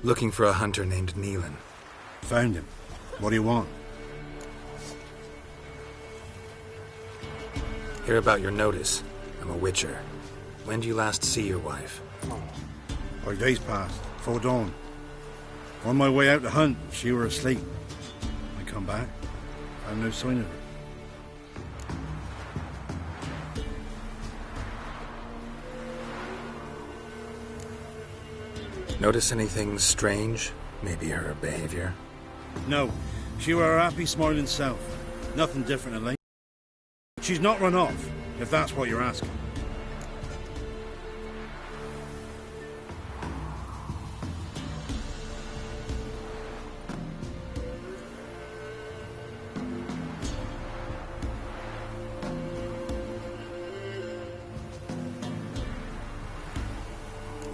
Looking for a hunter named Neelan. Found him. What do you want? Hear about your notice. I'm a witcher. When do you last see your wife? 5 days passed, before dawn. On my way out to hunt, she were asleep. I come back, found no sign of her. Notice anything strange? Maybe her behavior? No, she were her happy, smiling self. Nothing different than late. She's not run off, if that's what you're asking.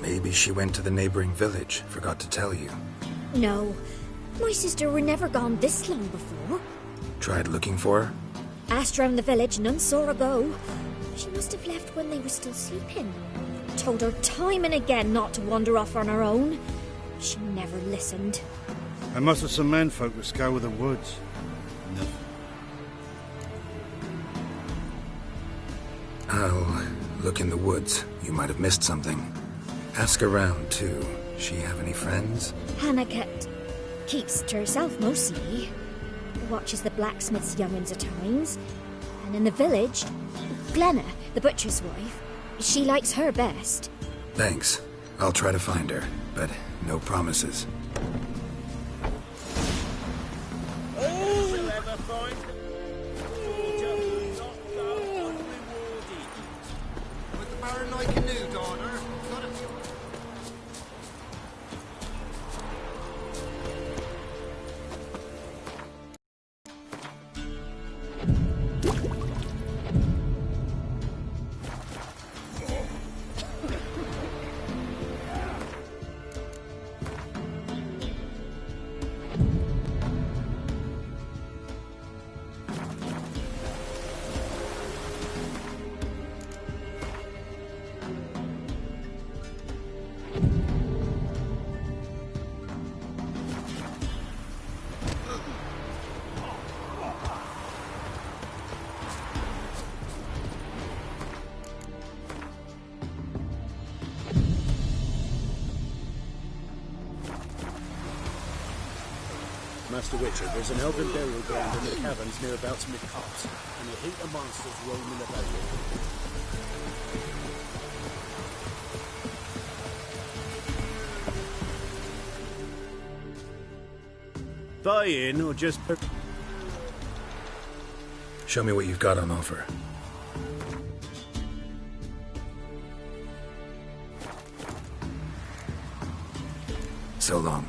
Maybe she went to the neighboring village, forgot to tell you. No, my sister were never gone this long before. Tried looking for her? Asked round the village, none saw her go. She must have left when they were still sleeping. Told her time and again not to wander off on her own. She never listened. I must have some menfolk that scour the woods. Nothing. I'll look in the woods. You might have missed something. Ask around, too. She have any friends? Hannah keeps to herself mostly. Watches the blacksmith's young'uns at times. And in the village, Glenna, the butcher's wife, she likes her best. Thanks. I'll try to find her, but no promises. Master Witcher, there's an elven burial ground in the caverns nearabouts mid-copse, and a heap of monsters roaming about it. Buy in or just... Show me what you've got on offer. So long.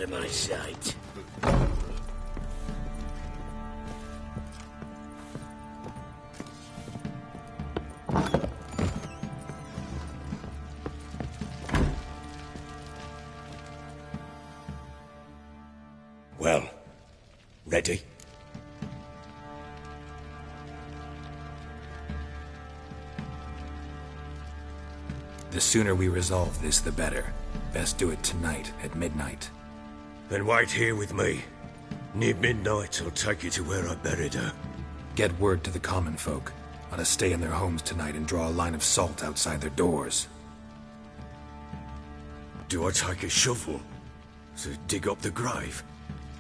out of my sight. Well, ready? The sooner we resolve this, the better. Best do it tonight, at midnight. Then wait here with me. Near midnight, I'll take you to where I buried her. Get word to the common folk. Ought to stay in their homes tonight and draw a line of salt outside their doors. Do I take a shovel to dig up the grave?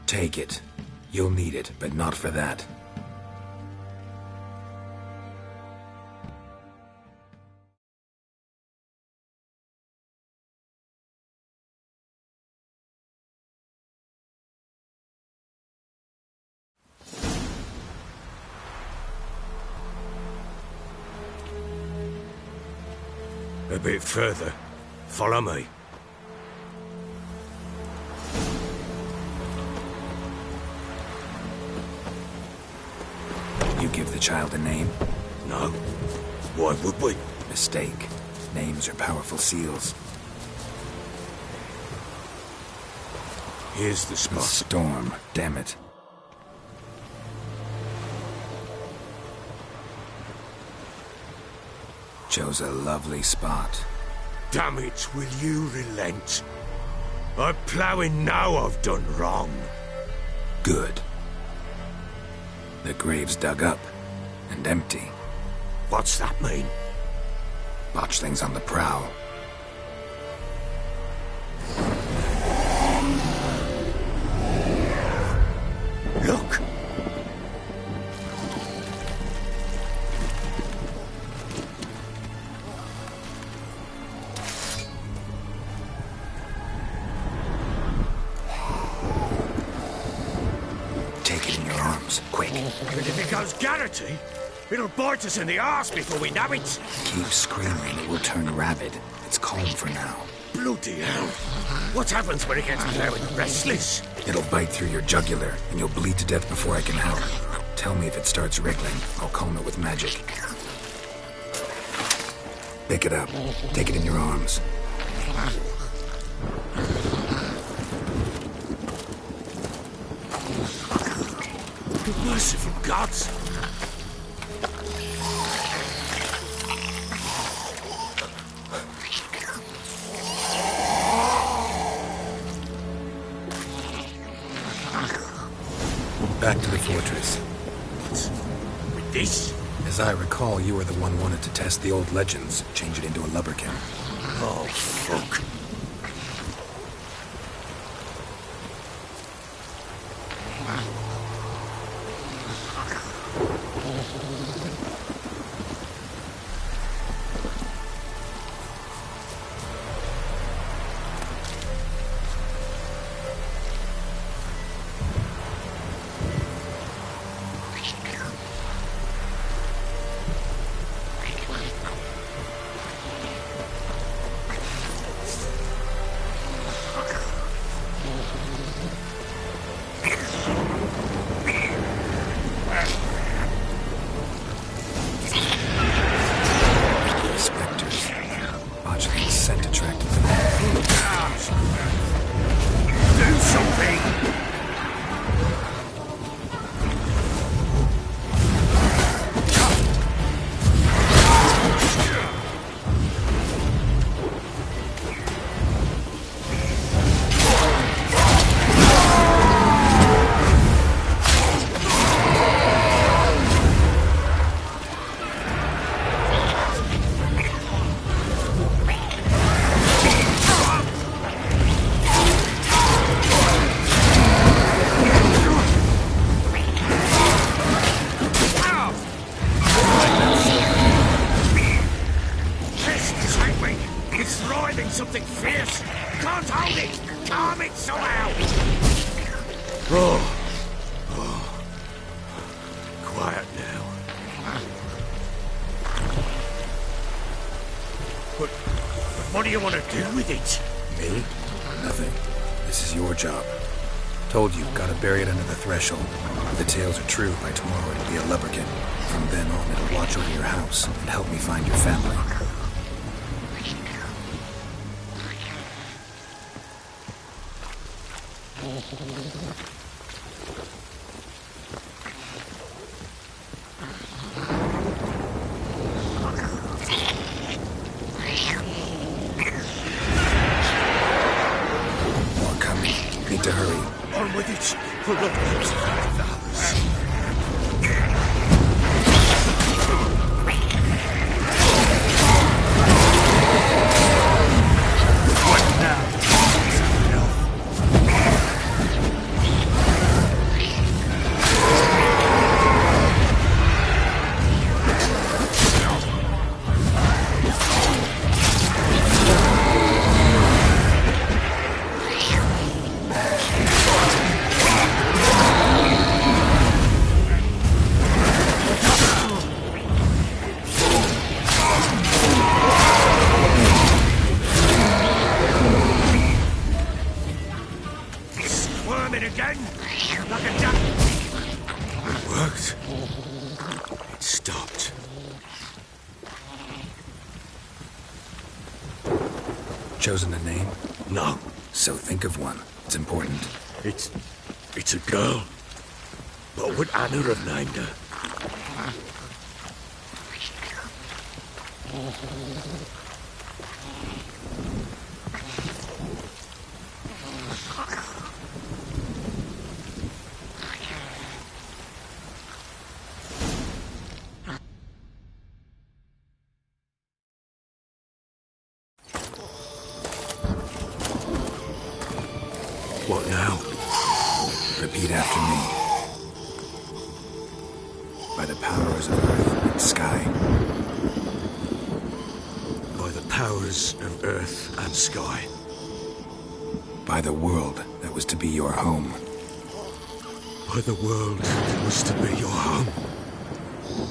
Take it. You'll need it, but not for that. A bit further. Follow me. You give the child a name? No. Why would we? Mistake. Names are powerful seals. Here's the spot. Storm, damn it. Chose a lovely spot. Damn it, will you relent? I'm ploughing now I've done wrong. Good. The grave's dug up and empty. What's that mean? Botchlings on the prowl. Look! Take it in your arms, quick. And if it goes garrety, it'll bite us in the arse before we know it. Keep screaming, it will turn rabid. It's calm for now. Bloody hell. What happens when it gets plowing restless? It'll bite through your jugular, and you'll bleed to death before I can help. Tell me if it starts wriggling. I'll calm it with magic. Pick it up. Take it in your arms. Merciful gods! Back to the fortress. With this? As I recall, you were the one wanted to test the old legends, change it into a lubberkin. Oh, fuck. Something fierce! Can't hold it! Calm it somehow! Oh. Quiet now. But what do you want to do with it? Me? Nothing. This is your job. Told you, gotta bury it under the threshold. If the tales are true, by tomorrow it'll be a lubberkin. From then on, it'll watch over your house and help me find your family. More coming. Need to hurry. On with it, for the lives of the others. What now? Squirming again, like a duck. It worked. It stopped. Chosen a name? No, So think of one. It's important. it's a girl. What would Anna have named her? What now? Repeat after me. By the powers of earth and sky. By the powers of earth and sky. By the world that was to be your home. By the world that was to be your home.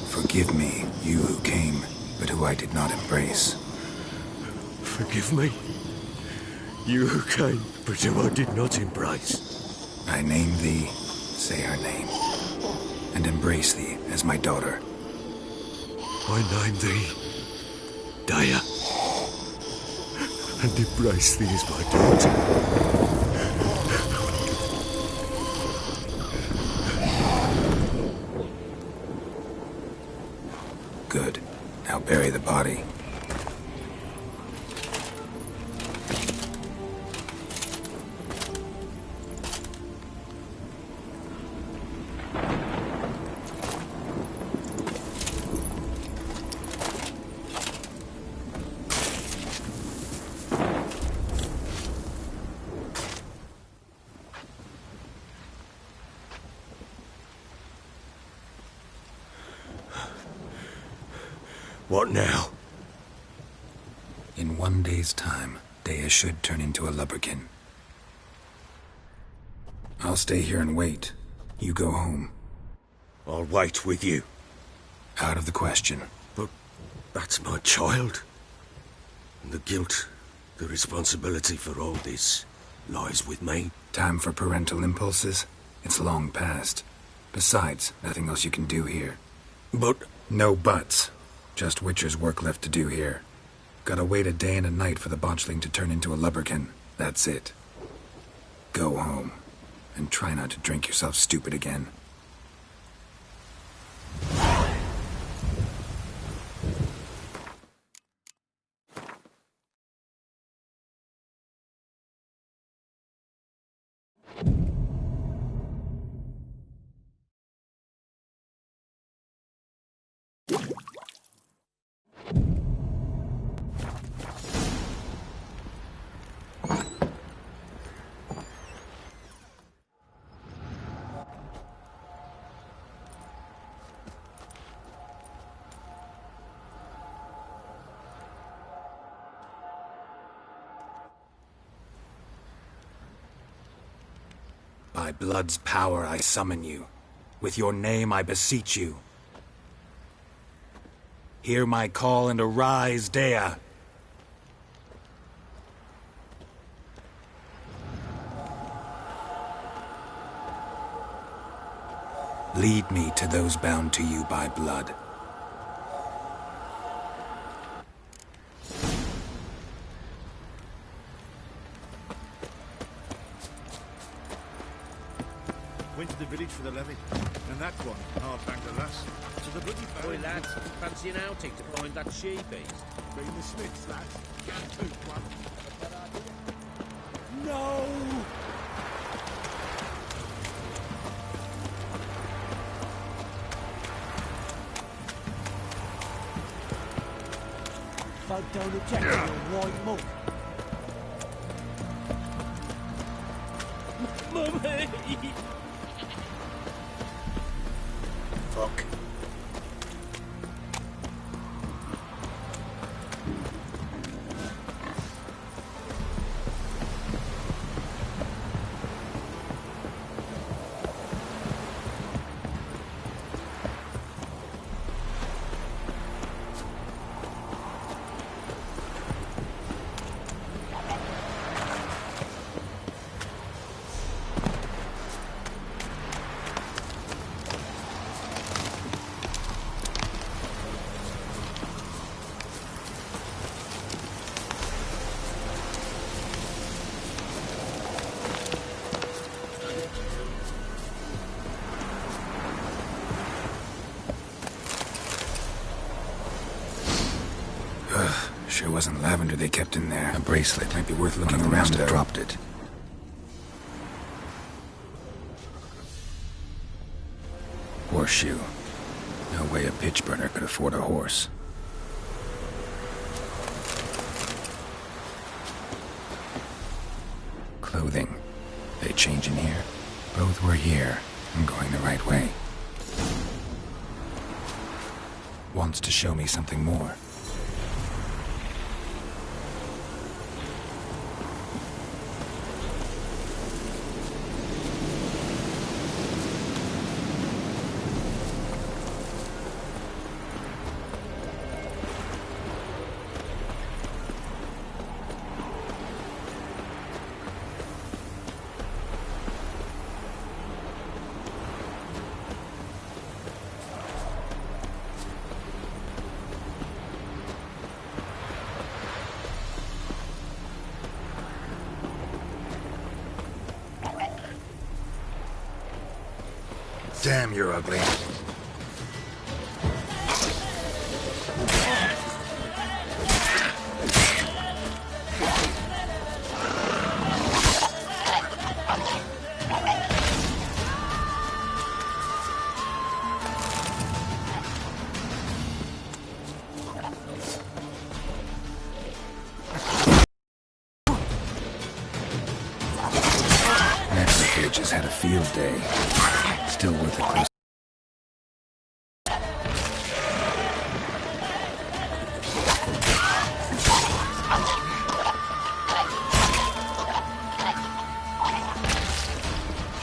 Forgive me, you who came, but who I did not embrace. Forgive me. You who came, but who I did not embrace. I name thee, say her name, and embrace thee as my daughter. I name thee Daya, and embrace thee as my daughter. Good. Now bury the body. What now? In 1 day's time, Dea should turn into a lubberkin. I'll stay here and wait. You go home. I'll wait with you. Out of the question. But that's my child. And the guilt, the responsibility for all this lies with me. Time for parental impulses? It's long past. Besides, nothing else you can do here. But No buts. Just Witcher's work left to do here. Gotta wait a day and a night for the botchling to turn into a lubberkin. That's it. Go home. And try not to drink yourself stupid again. By blood's power I summon you. With your name I beseech you. Hear my call and arise, Dea. Lead me to those bound to you by blood. Went to the village for the levy, and that one, hard back the lass. So the bloody Boy, lads, fancy an outing to find that she-beast? Bring the Smiths, lads. Get to one. No! Folk don't object to your white milk. Mummy! Fuck. Sure wasn't lavender they kept in there. A bracelet might be worth looking around. Must have dropped it. Horseshoe. No way a pitch burner could afford a horse. Clothing. They change in here? Both were here. I'm going the right way. Wants to show me something more. Damn, you're ugly. Necrophages has had a field day. Still worth a close.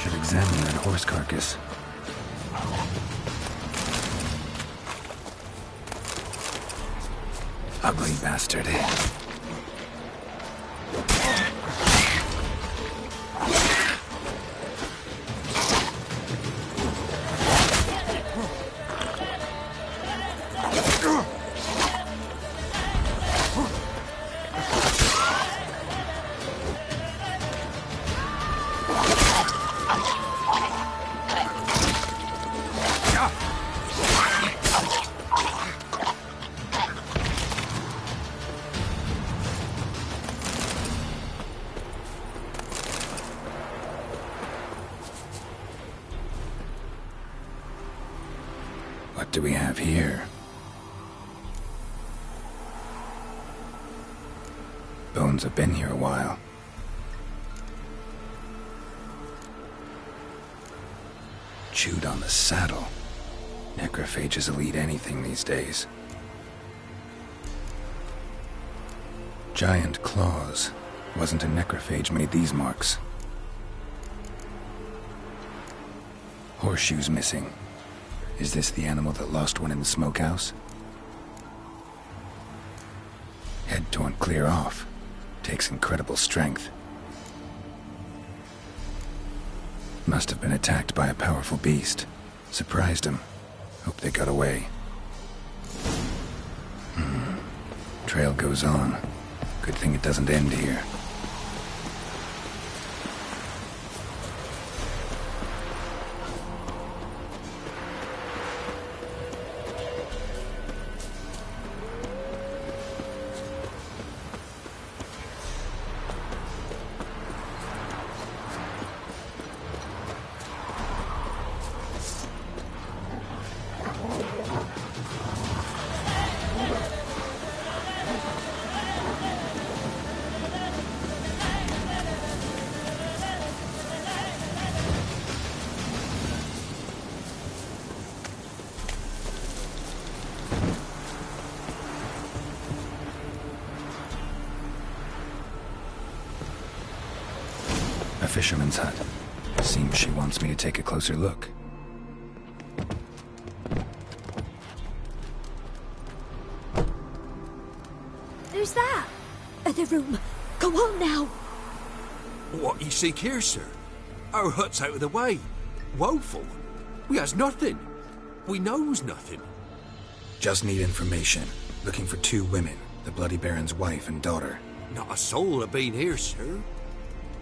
Should examine that horse carcass. Ugly bastard. What do we have here? Bones have been here a while. Chewed on the saddle. Necrophages will eat anything these days. Giant claws. Wasn't a necrophage made these marks. Horseshoes missing. Is this the animal that lost one in the smokehouse? Head torn clear off. Takes incredible strength. Must have been attacked by a powerful beast. Surprised him. Hope they got away. Trail goes on. Good thing it doesn't end here. A fisherman's hut. Seems she wants me to take a closer look. Who's that? Other room. Go on now. What you seek here, sir? Our hut's out of the way. Woeful. We has nothing. We knows nothing. Just need information. Looking for 2 women. The Bloody Baron's wife and daughter. Not a soul have been here, sir.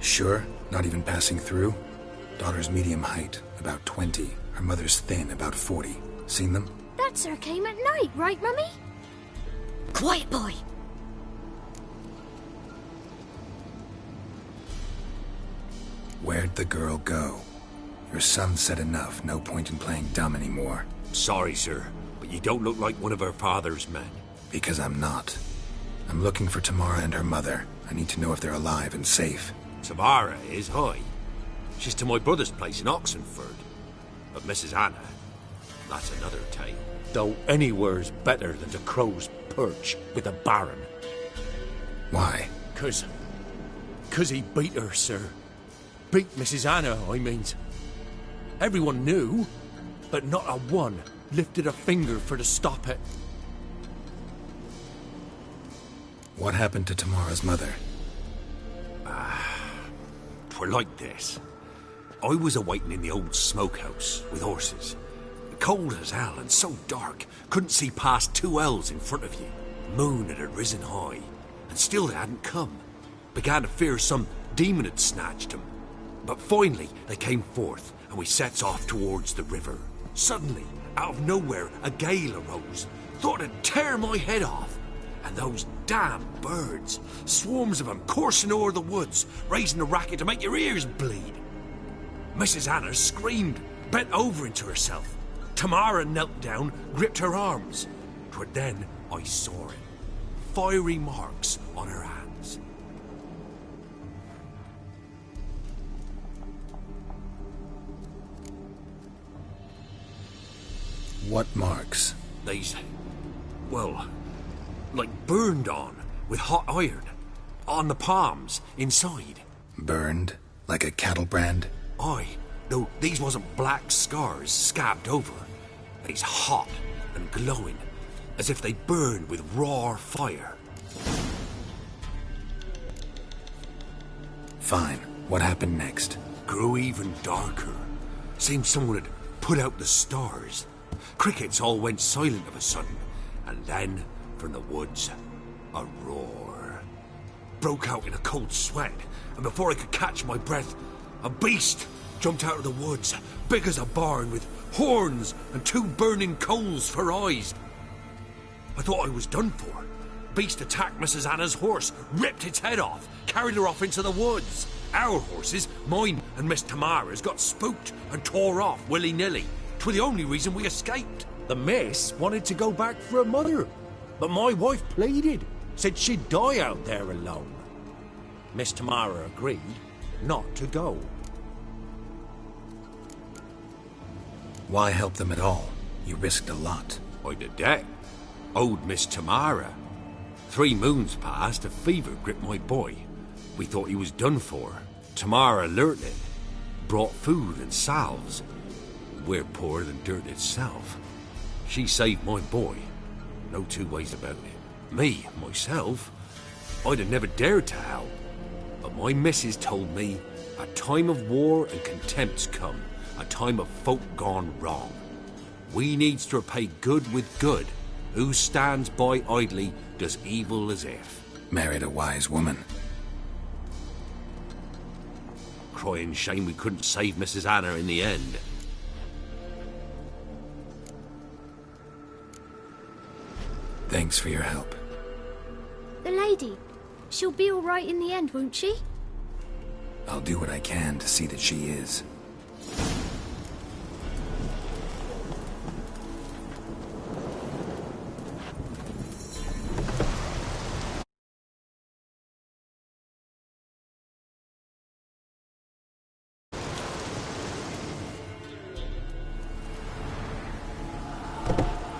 Sure? Not even passing through? Daughter's medium height, about 20. Her mother's thin, about 40. Seen them? That's her came at night, right, Mummy? Quiet, boy. Where'd the girl go? Your son said enough. No point in playing dumb anymore. Sorry, sir, but you don't look like one of her father's men. Because I'm not. I'm looking for Tamara and her mother. I need to know if they're alive and safe. Tamara is, aye. She's to my brother's place in Oxenford. But Mrs. Anna, that's another tale. Though anywhere's better than the Crow's Perch with a baron. Why? 'Cause he beat her, sir. Beat Mrs. Anna, I means. Everyone knew, but not a one lifted a finger for to stop it. What happened to Tamara's mother? 'Twere like this. I was awaiting in the old smokehouse with horses. Cold as hell and so dark, couldn't see past 2 ells in front of you. Moon had risen high, and still they hadn't come. Began to fear some demon had snatched them. But finally they came forth, and we sets off towards the river. Suddenly, out of nowhere, a gale arose. Thought it'd tear my head off. And those damn birds, swarms of them coursing o'er the woods, raising a racket to make your ears bleed. Mrs. Anna screamed, bent over into herself. Tamara knelt down, gripped her arms. 'Twere then I saw it. Fiery marks on her hands. What marks? These, well, like burned on with hot iron. On the palms, inside. Burned? Like a cattle brand? Aye, though these wasn't black scars scabbed over. These hot and glowing, as if they burned with raw fire. Fine. What happened next? Grew even darker. Seemed someone had put out the stars. Crickets all went silent of a sudden, and then, from the woods, a roar. Broke out in a cold sweat, and before I could catch my breath, a beast jumped out of the woods, big as a barn, with horns and 2 burning coals for eyes. I thought I was done for. Beast attacked Mrs. Anna's horse, ripped its head off, carried her off into the woods. Our horses, mine and Miss Tamara's, got spooked and tore off willy-nilly. 'Twere the only reason we escaped. The miss wanted to go back for her mother, but my wife pleaded, said she'd die out there alone. Miss Tamara agreed not to go. Why help them at all? You risked a lot. I'd a debt. Owed Miss Tamara. 3 moons passed, a fever gripped my boy. We thought he was done for. Tamara learnt it. Brought food and salves. We're poorer than dirt itself. She saved my boy. No 2 ways about it. Me, myself, I'd have never dared to help. But my missus told me a time of war and contempt's come. a time of folk gone wrong. We needs to repay good with good. Who stands by idly does evil as if. Married a wise woman. Crying shame we couldn't save Mrs. Anna in the end. Thanks for your help. The lady, she'll be all right in the end, won't she? I'll do what I can to see that she is.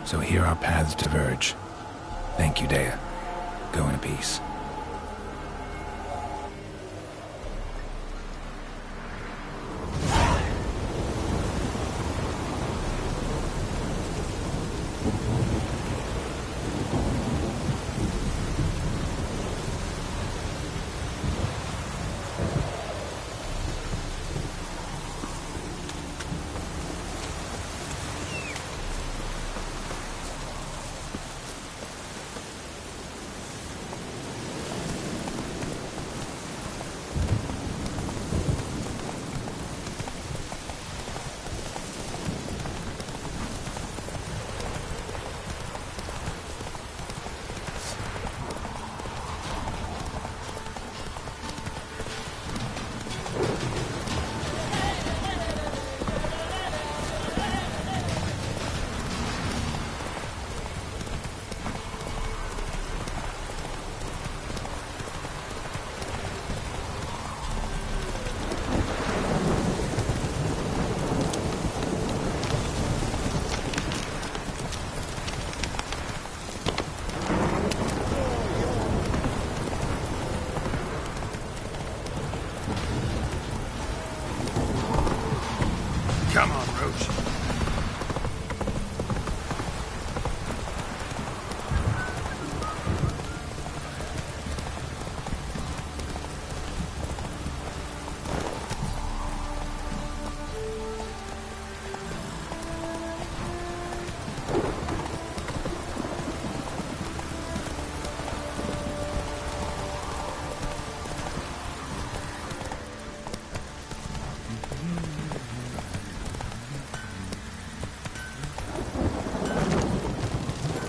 So here our paths diverge. Thank you, Dea. Go in peace. Come on, Roach.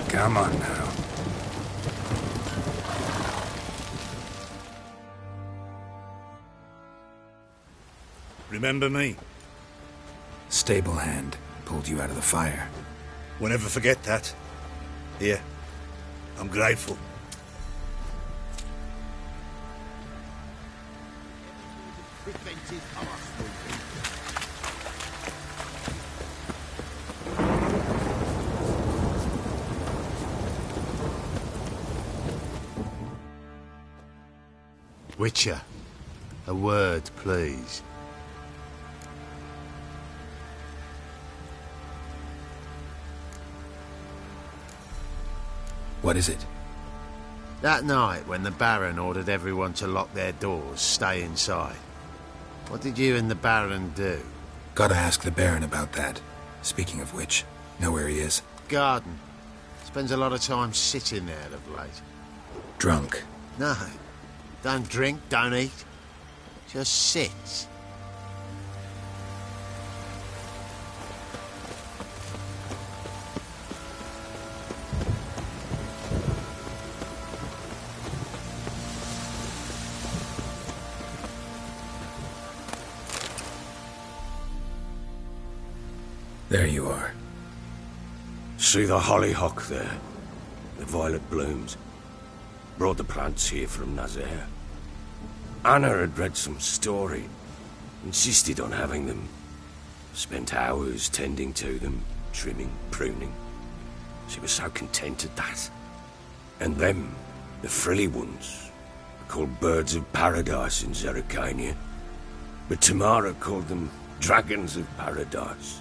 Come on now. Remember me? Stable hand pulled you out of the fire. We'll never forget that. Here, I'm grateful. Prevented arsenal. Witcher, a word, please. What is it? That night when the Baron ordered everyone to lock their doors, stay inside. What did you and the Baron do? Gotta ask the Baron about that. Speaking of which, know where he is? Garden. Spends a lot of time sitting there of late. Drunk. No. Don't drink, don't eat. Just sits. There you are. See the hollyhock there? The violet blooms. Brought the plants here from Nazaire. Anna had read some story. Insisted on having them. Spent hours tending to them, trimming, pruning. She was so content at that. And them, the frilly ones, are called birds of paradise in Zerrikania. But Tamara called them dragons of paradise.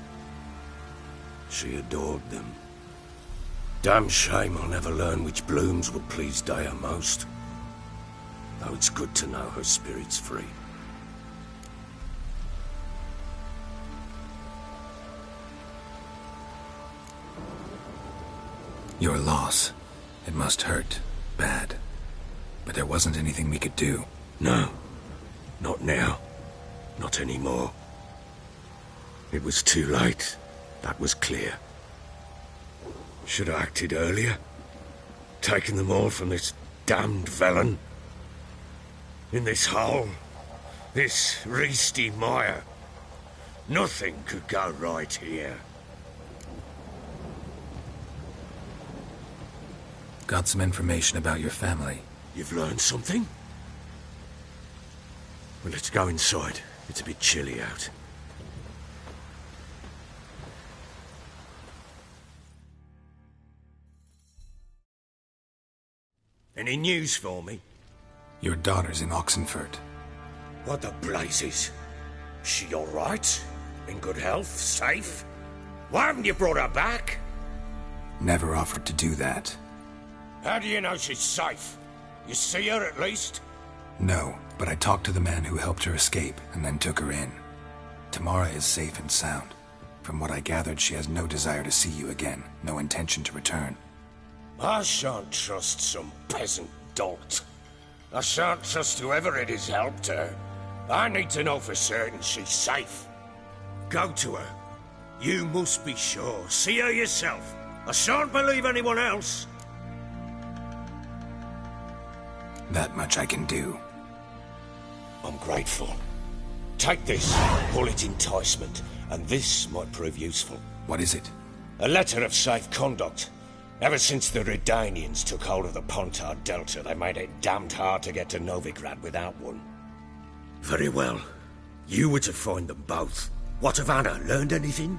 She adored them. Damn shame I'll never learn which blooms will please Dea most. Though it's good to know her spirit's free. Your loss. It must hurt. Bad. But there wasn't anything we could do. No. Not now. Not anymore. It was too late. That was clear. Should have acted earlier. Taken them all from this damned Velen. In this hole. This reesty mire. Nothing could go right here. Got some information about your family. You've learned something? Well, let's go inside. It's a bit chilly out. Any news for me? Your daughter's in Oxenfurt. What the blazes? She all right? In good health? Safe? Why haven't you brought her back? Never offered to do that. How do you know she's safe? You see her at least? No, but I talked to the man who helped her escape and then took her in. Tamara is safe and sound. From what I gathered, she has no desire to see you again, no intention to return. I shan't trust some peasant dolt. I shan't trust whoever it is helped her. I need to know for certain she's safe. Go to her. You must be sure. See her yourself. I shan't believe anyone else. That much I can do. I'm grateful. Take this. Call it enticement. And this might prove useful. What is it? A letter of safe conduct. Ever since the Redanians took hold of the Pontar Delta, they made it damned hard to get to Novigrad without one. Very well. You were to find them both. What of Anna? Learned anything?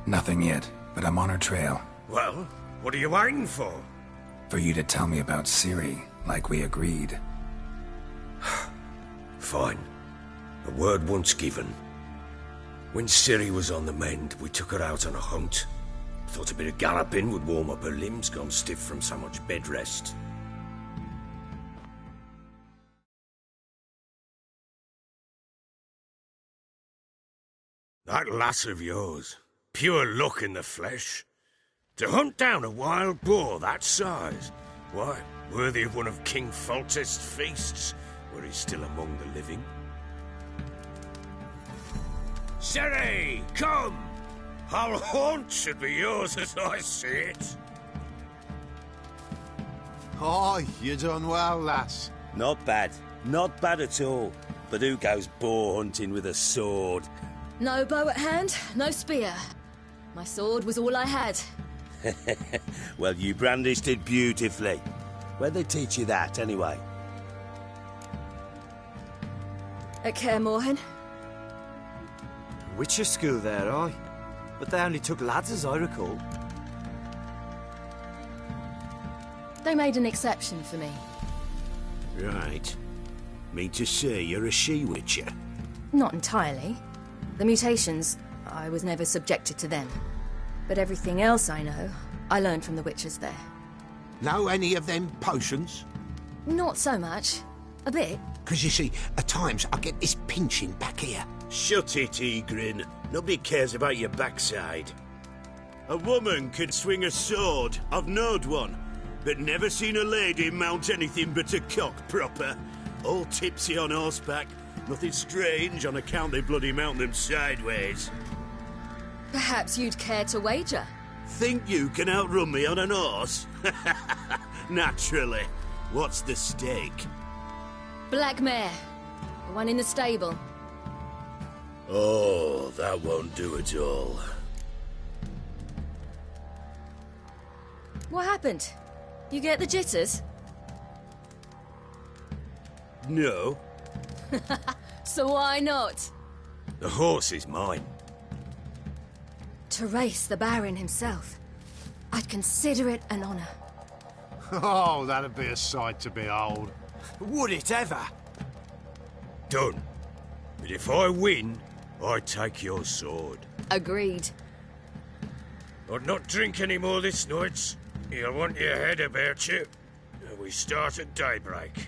Nothing yet, but I'm on her trail. Well, what are you waiting for? For you to tell me about Ciri, like we agreed. Fine. A word once given. When Ciri was on the mend, we took her out on a hunt. Thought a bit of galloping would warm up her limbs, gone stiff from so much bed rest. That lass of yours, pure luck in the flesh. To hunt down a wild boar that size, why, worthy of one of King Foltest's feasts, were he still among the living. Ciri, come! Whole haunt should be yours as I see it. Oh, you done well, lass. Not bad. Not bad at all. But who goes boar hunting with a sword? No bow at hand, no spear. My sword was all I had. Well, you brandished it beautifully. Where'd they teach you that, anyway? At Kaer Morhen. Witcher school there, aye. But they only took lads, as I recall. They made an exception for me. Right. Mean to say you're a she-witcher? Not entirely. The mutations, I was never subjected to them. But everything else I know, I learned from the witches there. Know any of them potions? Not so much. A bit. Because you see, at times I get this pinching back here. Shut it, Egrin. Nobody cares about your backside. A woman can swing a sword. I've knowed one. But never seen a lady mount anything but a cock proper. All tipsy on horseback. Nothing strange on account they bloody mount them sideways. Perhaps you'd care to wager? Think you can outrun me on an horse? Naturally. What's the stake? Black mare. The one in the stable. Oh, that won't do at all. What happened? You get the jitters? No. So why not? The horse is mine. To race the Baron himself. I'd consider it an honor. Oh, that'd be a sight to behold. Would it ever? Done. But if I win, I take your sword. Agreed. I'd not drink any more this night. You'll want your head about you. We start at daybreak.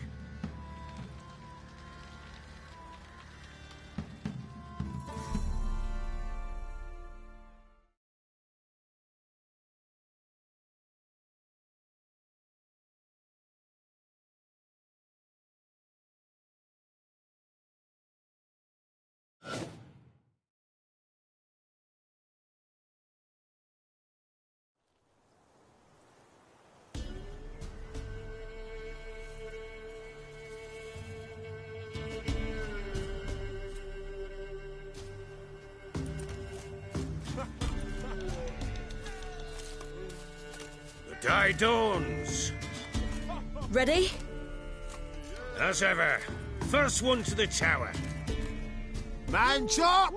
Day dawns. Ready? As ever. First one to the tower. Man chop!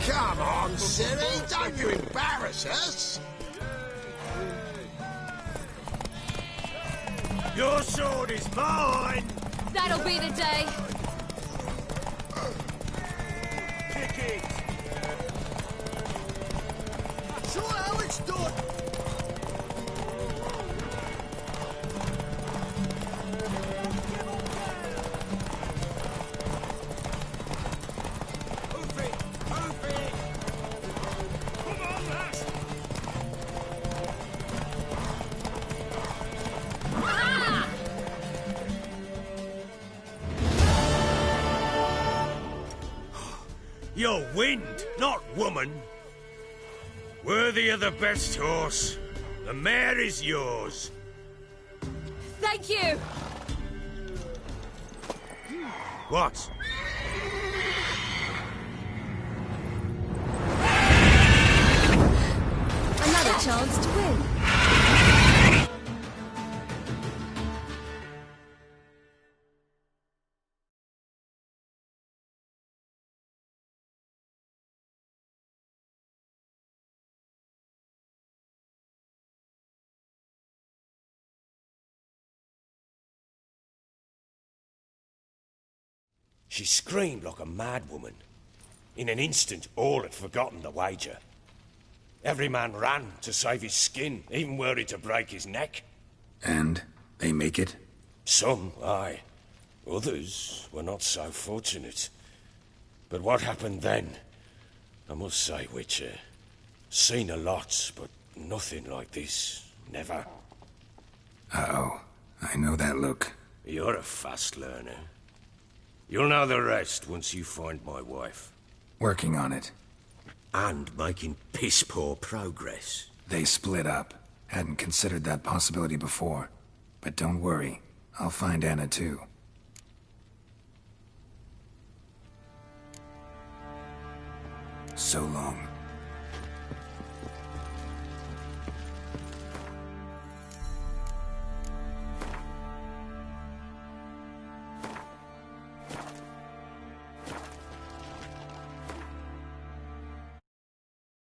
Come on, Ciri, don't you embarrass us! Your sword is mine! That'll be the day. Kick it! Show how it's done! Move it! Move it! Come on, lass! You're wind, not woman. Worthy of the best horse. The mare is yours. Thank you. What? Another chance to win. She screamed like a mad woman. In an instant, all had forgotten the wager. Every man ran to save his skin, even were it to break his neck. And they make it? Some, aye. Others were not so fortunate. But what happened then? I must say, Witcher, seen a lot, but nothing like this. Never. Uh-oh. I know that look. You're a fast learner. You'll know the rest once you find my wife. Working on it. And making piss-poor progress. They split up. Hadn't considered that possibility before. But don't worry. I'll find Anna too. So long.